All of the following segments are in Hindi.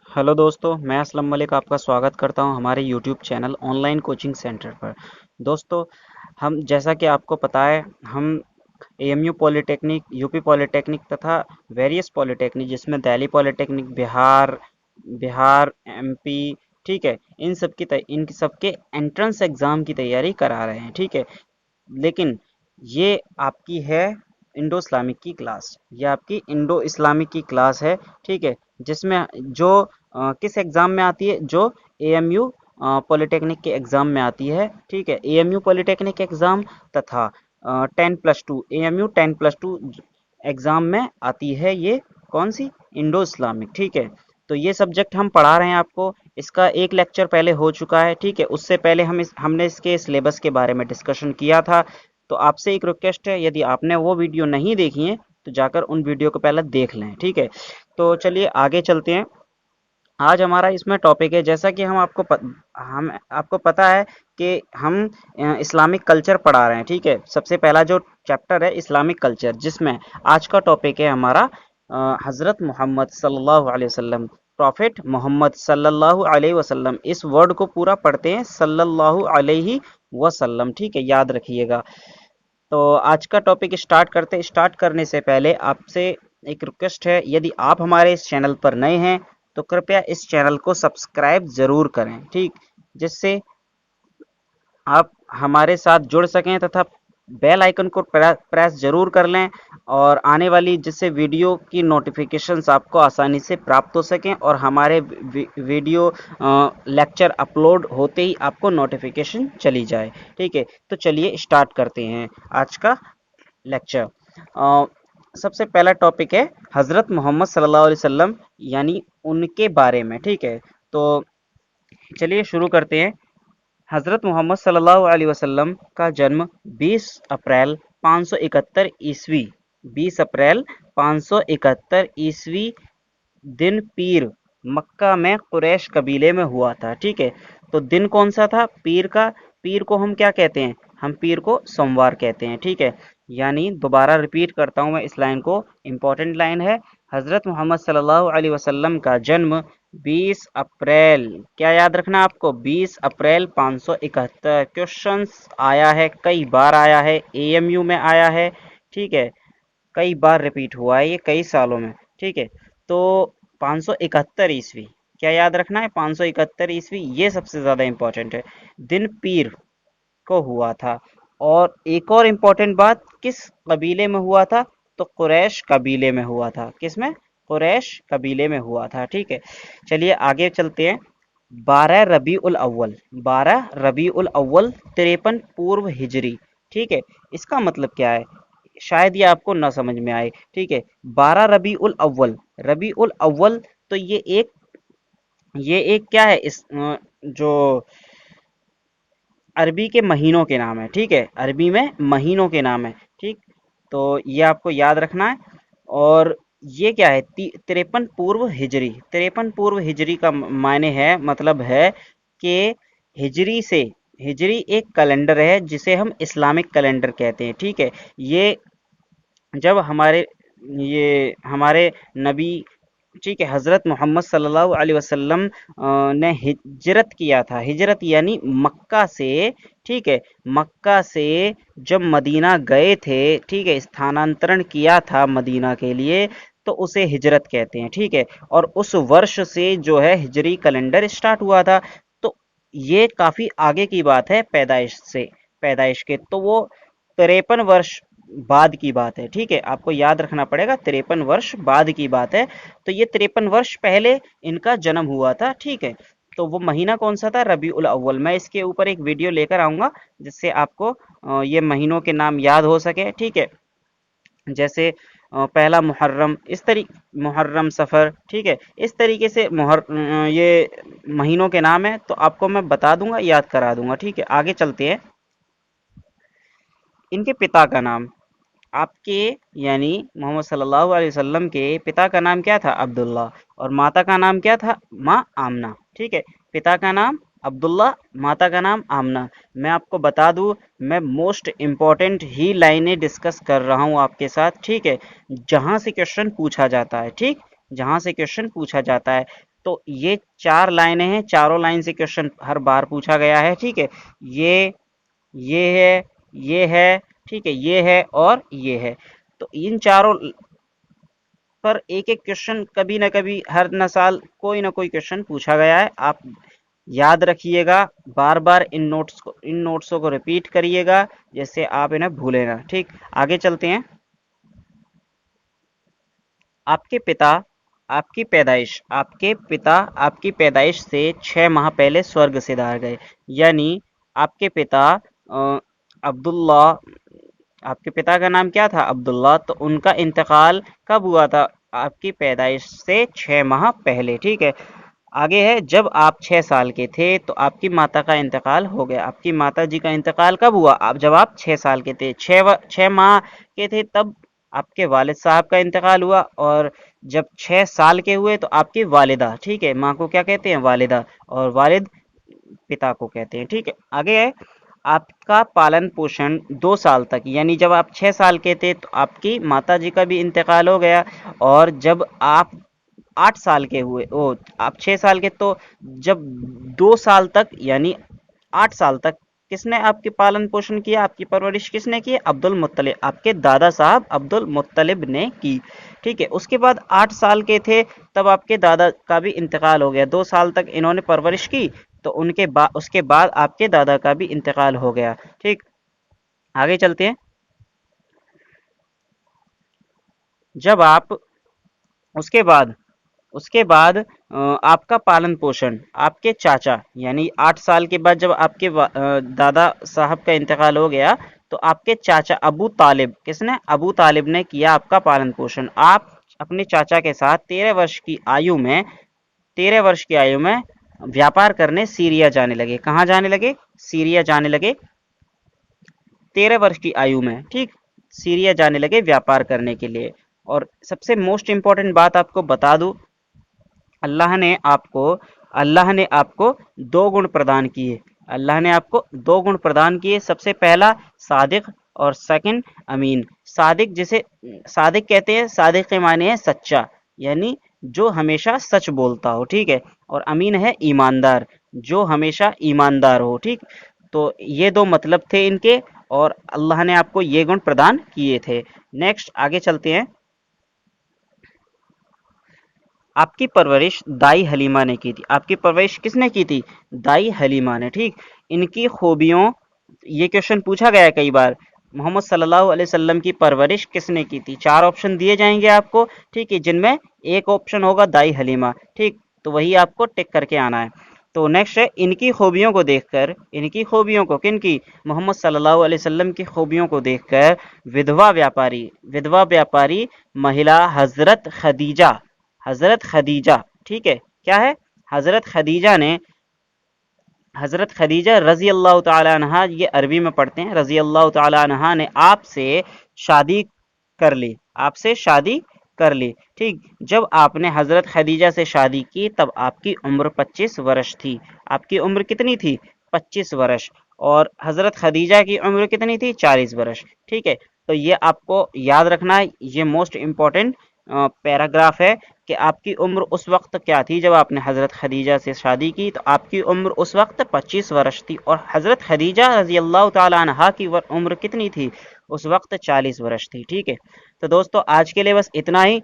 हेलो दोस्तों, मैं असलम मलिक आपका स्वागत करता हूं हमारे YouTube channel online coaching centre पर। दोस्तों, हम जैसा कि आपको पता है, हम एएमयू पॉलिटेक्निक, यूपी पॉलिटेक्निक तथा वेरियस पॉलिटेक्निक जिसमें दिल्ली पॉलिटेक्निक, बिहार बिहार एमपी, ठीक है, इन सबके एंट्रेंस एग्ज़ाम की तैयारी करा रहे हैं। ठीक है, लेकिन ये आपकी है इंडो इस्लामिक की क्लास। ये आपकी इंडो इस्लामिक की क्लास है। ठीक है, जिसमें जो किस एग्ज़ाम में आती है, जो एएमयू पॉलिटेक्निक के एग्ज़ाम में आती है। ठीक है, एएमयू पॉलिटेक्निक एग्ज़ाम तथा 10+2 एएमयू 10+2 एग्ज़ाम में आती है। ये कौन सी? Indo Islamic. ठीक है, तो ये सब्जेक्ट हम पढ़ा रहे हैं आपको। इसका एक लेक्चर पहले हो चुका है। ठीक है, उससे पहले हमने इसके सिलेबस के बारे में डिस्कशन किया था। तो आपसे एक रिक्वेस्ट है, यदि आपने वो वीडियो नहीं देखी है तो जाकर उन वीडियो को पहले देख लें। ठीक है, तो चलिए आगे चलते हैं। आज हमारा इसमें टॉपिक है, जैसा कि हम आपको पता है कि हम इस्लामिक कल्चर पढ़ा रहे हैं। ठीक है, सबसे पहला जो चैप्टर है इस्लामिक कल्चर, जिसमें आज का टॉपिक है हमारा हज़रत मोहम्मद सल्लल्लाहु अलैहि वसल्लम, प्रॉफिट मोहम्मद सल्लल्लाहु अलैहि वसल्लम। इस वर्ड को पूरा पढ़ते हैं सल्लल्लाहु अलैहि वसल्लम। ठीक है, याद रखिएगा। तो आज का टॉपिक स्टार्ट करने से पहले आपसे एक रिक्वेस्ट है, यदि आप हमारे इस चैनल पर नए हैं तो कृपया इस चैनल को सब्सक्राइब ज़रूर करें। ठीक, जिससे आप हमारे साथ जुड़ सकें तथा बेल आइकन को प्रेस जरूर कर लें, और आने वाली जिससे वीडियो की नोटिफिकेशंस आपको आसानी से प्राप्त हो सकें, और हमारे वीडियो लेक्चर अपलोड होते ही आपको नोटिफिकेशन चली जाए। ठीक है, तो चलिए स्टार्ट करते हैं आज का लेक्चर। सबसे पहला टॉपिक है हज़रत मोहम्मद सल्लल्लाहु अलैहि वसल्लम, यानी उनके बारे में। ठीक है, तो चलिए शुरू करते हैं। हज़रत मोहम्मद सल्लल्लाहु अलैहि वसल्लम का जन्म 20 अप्रैल 571 ईस्वी 20 अप्रैल 571 ईस्वी दिन पीर मक्का में कुरैश कबीले में हुआ था। ठीक है, तो दिन कौन सा था पीर का? पीर को हम क्या कहते हैं? हम पीर को सोमवार कहते हैं। ठीक है, यानी दोबारा रिपीट करता हूँ मैं इस लाइन को, इम्पोर्टेंट लाइन है। हज़रत मोहम्मद सल्लल्लाहु अलैहि वसल्लम का जन्म 20 अप्रैल, क्या याद रखना आपको? 20 अप्रैल 571। क्वेश्चंस आया है, कई बार आया है, एएमयू में आया है। ठीक है, कई बार रिपीट हुआ है ये कई सालों में। ठीक है, तो 571 ईस्वी, क्या याद रखना है? 571 ईस्वी, ये सबसे ज्यादा इंपॉर्टेंट है। दिन पीर को हुआ था। और एक और इम्पोर्टेंट बात, किस कबीले में हुआ था? तो कुरैश कबीले में हुआ था। किसमें? कुरैश कबीले में हुआ था। ठीक है, चलिए आगे चलते हैं। 12 रबी उल अव्वल 53 पूर्व हिजरी। ठीक है, इसका मतलब क्या है? शायद ये आपको ना समझ में आए। ठीक है, 12 रबी उल अव्वल तो ये एक क्या है? जो अरबी के महीनों के नाम है। ठीक है, अरबी में महीनों के नाम है। ठीक, तो ये आपको याद रखना है। और ये क्या है? 53 पूर्व हिजरी का मायने है, मतलब है कि हिजरी से, हिजरी एक कैलेंडर है जिसे हम इस्लामिक कैलेंडर कहते हैं। ठीक है, ये जब हमारे नबी, ठीक है, हज़रत मोहम्मद सल्लल्लाहु अलैहि वसल्लम ने हिजरत किया था। हिजरत यानी मक्का से, ठीक है, मक्का से जब मदीना गए थे, ठीक है, स्थानांतरण किया था मदीना के लिए, तो उसे हिजरत कहते हैं। ठीक है, और उस वर्ष से जो है हिजरी कैलेंडर स्टार्ट हुआ था। तो ये काफी आगे की बात है, पैदाइश के तो वो 53 वर्ष बाद की बात है। ठीक है, आपको याद रखना पड़ेगा, 53 वर्ष बाद की बात है। तो ये 53 वर्ष पहले इनका जन्म हुआ था। ठीक है, तो वो महीना कौन सा था? रबी उल अव्वल। मैं इसके ऊपर एक वीडियो लेकर आऊंगा जिससे आपको ये महीनों के नाम याद हो सके। ठीक है, जैसे पहला मुहर्रम, मुहर्रम सफ़र। ठीक है, इस तरीके से ये महीनों के नाम है, तो आपको मैं बता दूंगा, याद करा दूंगा। ठीक है, आगे चलते हैं। इनके पिता का नाम, आपके यानी मोहम्मद सल्लल्लाहु अलैहि वसल्लम के पिता का नाम क्या था? अब्दुल्ला। और माता का नाम क्या था? माँ आमना। ठीक है, पिता का नाम अब्दुल्ला, माता का नाम आमना। मैं आपको बता दूं, मैं मोस्ट इम्पॉर्टेंट ही लाइनें डिस्कस कर रहा हूं आपके साथ, ठीक है, जहां से क्वेश्चन पूछा जाता है, ठीक, जहां से क्वेश्चन पूछा जाता है। तो ये 4 लाइनें हैं, चारों लाइन से क्वेश्चन हर बार पूछा गया है, ठीक है। ये ये है, ये है, ठीक है, ये है और ये है। तो इन चारों पर एक एक क्वेश्चन कभी ना कभी हर न साल कोई ना कोई क्वेश्चन पूछा गया है। आप याद रखिएगा, बार बार इन नोट्सों को रिपीट करिएगा, जैसे आप इन्हें भूलेगा, ठीक। आगे चलते हैं। आपके पिता आपकी पैदाइश से 6 माह पहले स्वर्ग से धार गए। यानी आपके पिता अब्दुल्ला, आपके पिता का नाम क्या था? अब्दुल्ला। तो उनका इंतकाल कब हुआ था? आपकी पैदाइश से 6 माह पहले, ठीक है। आगे है, जब आप 6 साल के थे तो आपकी माता का इंतकाल हो गया। आपकी माता जी का इंतकाल कब हुआ? आप जब आप 6 साल के थे, 6 माह के थे तब आपके वालिद साहब का इंतकाल हुआ। और जब 6 साल के हुए तो आपकी वालिदा, ठीक है, माँ को क्या कहते हैं? वालिदा। और वालिद पिता को कहते हैं, ठीक है। आगे है, आपका पालन पोषण 2 साल तक, यानी जब आप 6 साल के थे तो आपकी माता जी का भी इंतकाल हो गया। और जब आप 8 साल के हुए, ओ आप 6 साल के, तो जब 2 साल तक यानी 8 साल तक किसने आपकी पालन पोषण किया, आपकी परवरिश किसने की? अब्दुल मुत्तलिब, आपके दादा साहब अब्दुल मुत्तलिब ने की, ठीक है। उसके बाद 8 साल के थे तब आपके दादा का भी इंतकाल हो गया। 2 साल तक इन्होंने परवरिश की, तो उसके बाद आपके दादा का भी इंतकाल हो गया, ठीक। आगे चलते हैं। जब आप उसके बाद उसके बाद आपका पालन पोषण आपके चाचा, यानी 8 साल के बाद जब आपके दादा साहब का इंतकाल हो गया, तो आपके चाचा अबू तालिब, किसने? अबू तालिब ने किया आपका पालन पोषण। आप अपने चाचा के साथ 13 वर्ष की आयु में व्यापार करने सीरिया जाने लगे। कहाँ जाने लगे? सीरिया जाने लगे 13 वर्ष की आयु में, ठीक। सीरिया जाने लगे व्यापार करने के लिए। और सबसे मोस्ट इंपॉर्टेंट बात आपको बता दूं, अल्लाह ने आपको अल्लाह ने आपको 2 गुण प्रदान किए। अल्लाह ने आपको 2 गुण प्रदान किए। सबसे पहला सादिक, और सेकंड अमीन। सादिक, जिसे सादिक कहते हैं, सादिक के माने है सच्चा, यानी जो हमेशा सच बोलता हो, ठीक है। और अमीन है ईमानदार, जो हमेशा ईमानदार हो, ठीक। तो ये 2 मतलब थे इनके, और अल्लाह ने आपको ये गुण प्रदान किए थे। नेक्स्ट आगे चलते हैं। आपकी परवरिश दाई हलीमा ने की थी। आपकी परवरिश किसने की थी? दाई हलीमा ने, ठीक। इनकी खूबियों, ये क्वेश्चन पूछा गया है कई बार, मोहम्मद सल्लल्लाहु अलैहि वसल्लम की परवरिश किसने की थी? 4 ऑप्शन दिए जाएंगे आपको, ठीक है, जिनमें एक ऑप्शन होगा दाई हलीमा, ठीक। तो वही आपको टिक करके आना है। तो नेक्स्ट है, इनकी खूबियों को, किनकी? मोहम्मद सल्लल्लाहु अलैहि वसल्लम की खूबियों को देखकर विधवा व्यापारी महिला हजरत खदीजा, ठीक है, क्या है? हजरत खदीजा ने हजरत खदीजा रजी अल्लाह ताला अन्हा, ये अरबी में पढ़ते हैं, रजी अल्लाह ताला अन्हा ने आपसे शादी कर ली, आपसे शादी कर ली, ठीक। जब आपने हजरत खदीजा से शादी की तब आपकी उम्र 25 वर्ष थी। आपकी उम्र कितनी थी? 25 वर्ष। और हजरत खदीजा की उम्र कितनी थी? 40 वर्ष, ठीक है। तो ये आपको याद रखना है, ये मोस्ट इंपॉर्टेंट पैराग्राफ है कि आपकी उम्र उस वक्त क्या थी जब आपने हजरत खदीजा से शादी की। तो आपकी उम्र उस वक्त 25 वर्ष थी, और हजरत खदीजा रजी अल्लाह ताला अन्हा की उम्र कितनी थी? उस वक्त 40 वर्ष थी, ठीक है। तो दोस्तों आज के लिए बस इतना ही।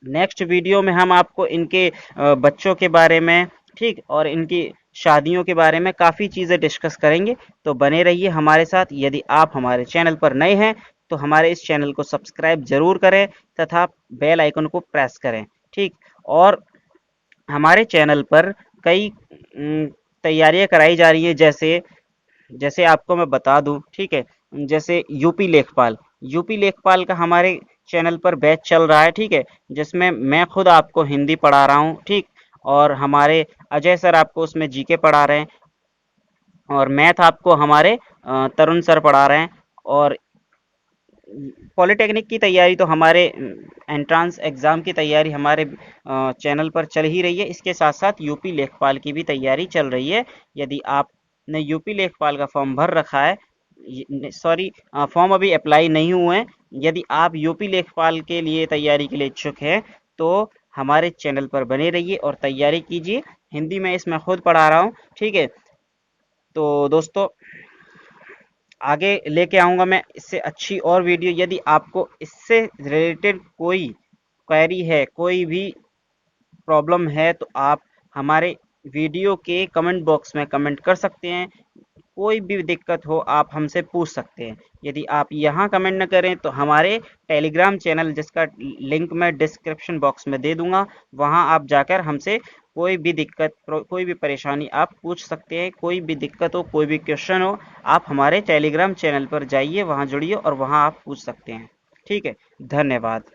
नेक्स्ट वीडियो में हम आपको इनके बच्चों के बारे में, ठीक, और इनकी शादियों के बारे में काफ़ी चीज़ें डिस्कस करेंगे। तो बने रहिए हमारे साथ। यदि आप हमारे चैनल पर नए हैं तो हमारे इस चैनल को सब्सक्राइब जरूर करें तथा बेल आइकन को प्रेस करें, ठीक। और हमारे चैनल पर कई तैयारियां कराई जा रही हैं, जैसे जैसे आपको मैं बता दूं, ठीक है, जैसे यूपी लेखपाल का हमारे चैनल पर बैच चल रहा है, ठीक है, जिसमें मैं खुद आपको हिंदी पढ़ा रहा हूँ, ठीक। और हमारे अजय सर आपको उसमें जीके पढ़ा रहे हैं, और मैथ आपको हमारे तरुण सर पढ़ा रहे हैं। और पॉलिटेक्निक की तैयारी तो हमारे एंट्रांस एग्ज़ाम की तैयारी हमारे चैनल पर चल ही रही है। इसके साथ साथ यूपी लेखपाल की भी तैयारी चल रही है। यदि आपने यूपी लेखपाल का फॉर्म भर रखा है, सॉरी, फॉर्म अभी अप्लाई नहीं हुए हैं, यदि आप यूपी लेखपाल के लिए तैयारी के लिए इच्छुक हैं तो हमारे चैनल पर बने रहिए और तैयारी कीजिए। हिंदी में इसमें खुद पढ़ा रहा हूँ, ठीक है। तो दोस्तों, आगे लेके आऊँगा मैं इससे अच्छी और वीडियो। यदि आपको इससे रिलेटेड कोई क्वेरी है, कोई भी प्रॉब्लम है, तो आप हमारे वीडियो के कमेंट बॉक्स में कमेंट कर सकते हैं। कोई भी दिक्कत हो आप हमसे पूछ सकते हैं। यदि आप यहाँ कमेंट न करें तो हमारे टेलीग्राम चैनल, जिसका लिंक मैं डिस्क्रिप्शन बॉक्स में दे दूंगा, वहाँ आप जाकर हमसे कोई भी दिक्कत, कोई भी परेशानी आप पूछ सकते हैं। कोई भी दिक्कत हो, कोई भी क्वेश्चन हो, आप हमारे टेलीग्राम चैनल पर जाइए, वहाँ जुड़िए और वहाँ आप पूछ सकते हैं। ठीक है, धन्यवाद।